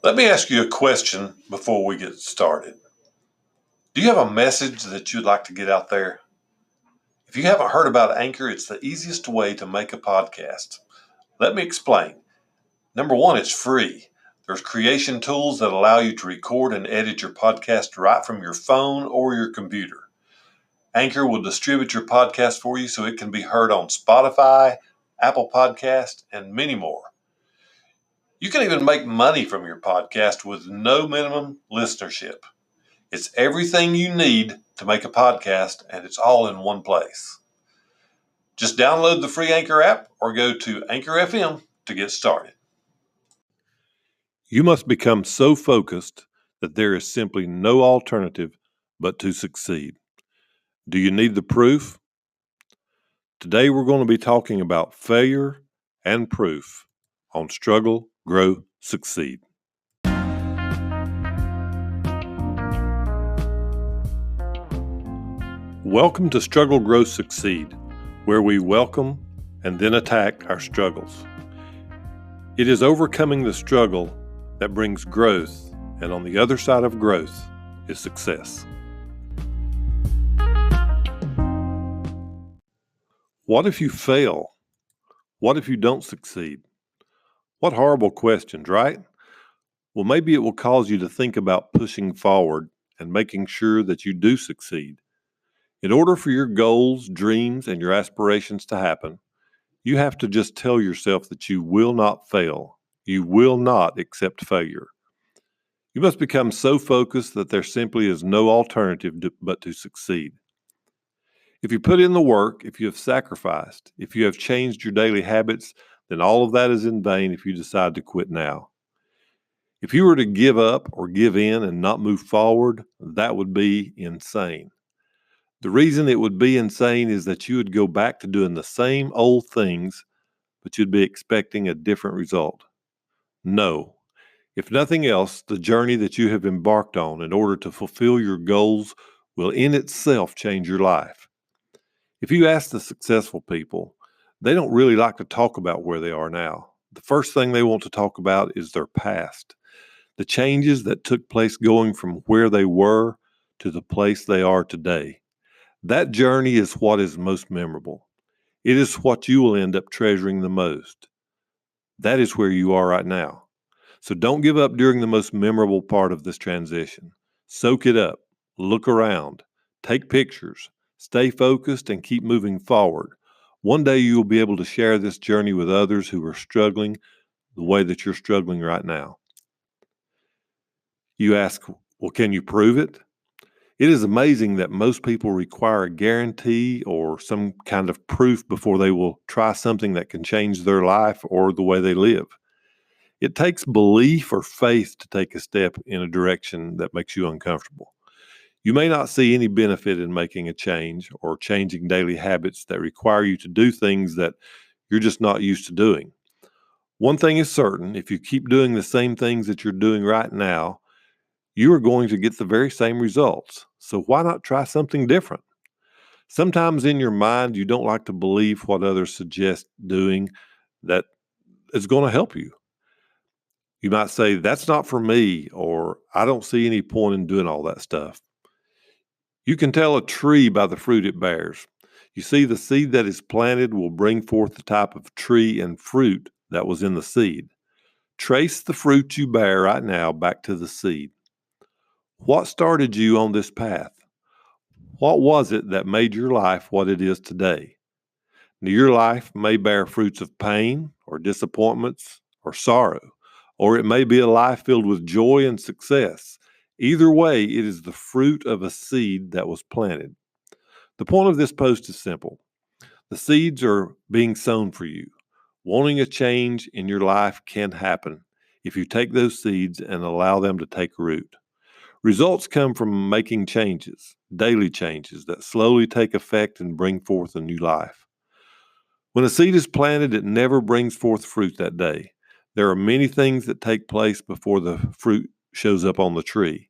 Let me ask you a question before we get started. Do you have a message that you'd like to get out there? If you haven't heard about Anchor, it's the easiest way to make a podcast. Let me explain. Number one, it's free. There's creation tools that allow you to record and edit your podcast right from your phone or your computer. Anchor will distribute your podcast for you so it can be heard on Spotify, Apple Podcast, and many more. You can even make money from your podcast with no minimum listenership. It's everything you need to make a podcast, and it's all in one place. Just download the free Anchor app or go to Anchor FM to get started. You must become so focused that there is simply no alternative but to succeed. Do you need the proof? Today we're going to be talking about failure and proof on Struggle, Grow, Succeed. Welcome to Struggle, Grow, Succeed, where we welcome and then attack our struggles. It is overcoming the struggle that brings growth, and on the other side of growth is success. What if you fail? What if you don't succeed? What horrible questions, right? Well, maybe it will cause you to think about pushing forward and making sure that you do succeed. In order for your goals, dreams, and your aspirations to happen, you have to just tell yourself that you will not fail. You will not accept failure. You must become so focused that there simply is no alternative but to succeed. If you put in the work, if you have sacrificed, if you have changed your daily habits, then all of that is in vain if you decide to quit now. If you were to give up or give in and not move forward, that would be insane. The reason it would be insane is that you would go back to doing the same old things, but you'd be expecting a different result. No. If nothing else, the journey that you have embarked on in order to fulfill your goals will in itself change your life. If you ask the successful people, they don't really like to talk about where they are now. The first thing they want to talk about is their past, the changes that took place going from where they were to the place they are today. That journey is what is most memorable. It is what you will end up treasuring the most. That is where you are right now. So don't give up during the most memorable part of this transition. Soak it up, look around, take pictures, stay focused, and keep moving forward. One day you will be able to share this journey with others who are struggling the way that you're struggling right now. You ask, well, can you prove it? It is amazing that most people require a guarantee or some kind of proof before they will try something that can change their life or the way they live. It takes belief or faith to take a step in a direction that makes you uncomfortable. You may not see any benefit in making a change or changing daily habits that require you to do things that you're just not used to doing. One thing is certain, if you keep doing the same things that you're doing right now, you are going to get the very same results. So why not try something different? Sometimes in your mind, you don't like to believe what others suggest doing that is going to help you. You might say, that's not for me, or I don't see any point in doing all that stuff. You can tell a tree by the fruit it bears. You see, the seed that is planted will bring forth the type of tree and fruit that was in the seed. Trace the fruit you bear right now back to the seed. What started you on this path? What was it that made your life what it is today? Now, your life may bear fruits of pain or disappointments or sorrow, or it may be a life filled with joy and success. Either way, it is the fruit of a seed that was planted. The point of this post is simple. The seeds are being sown for you. Wanting a change in your life can happen if you take those seeds and allow them to take root. Results come from making changes, daily changes that slowly take effect and bring forth a new life. When a seed is planted, it never brings forth fruit that day. There are many things that take place before the fruit shows up on the tree.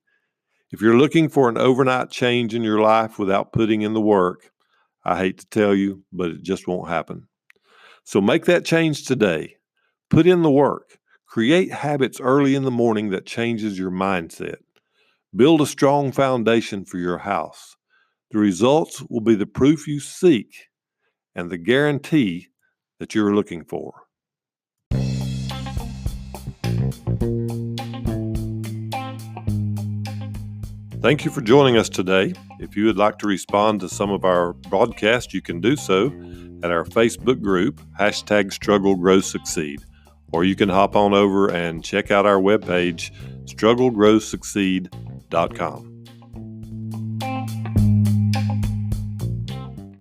If you're looking for an overnight change in your life without putting in the work, I hate to tell you, but it just won't happen. So make that change today. Put in the work. Create habits early in the morning that changes your mindset. Build a strong foundation for your house. The results will be the proof you seek and the guarantee that you're looking for. Thank you for joining us today. If you would like to respond to some of our broadcasts, you can do so at our Facebook group, #StruggleGrowSucceed. Or you can hop on over and check out our webpage, StruggleGrowSucceed.com.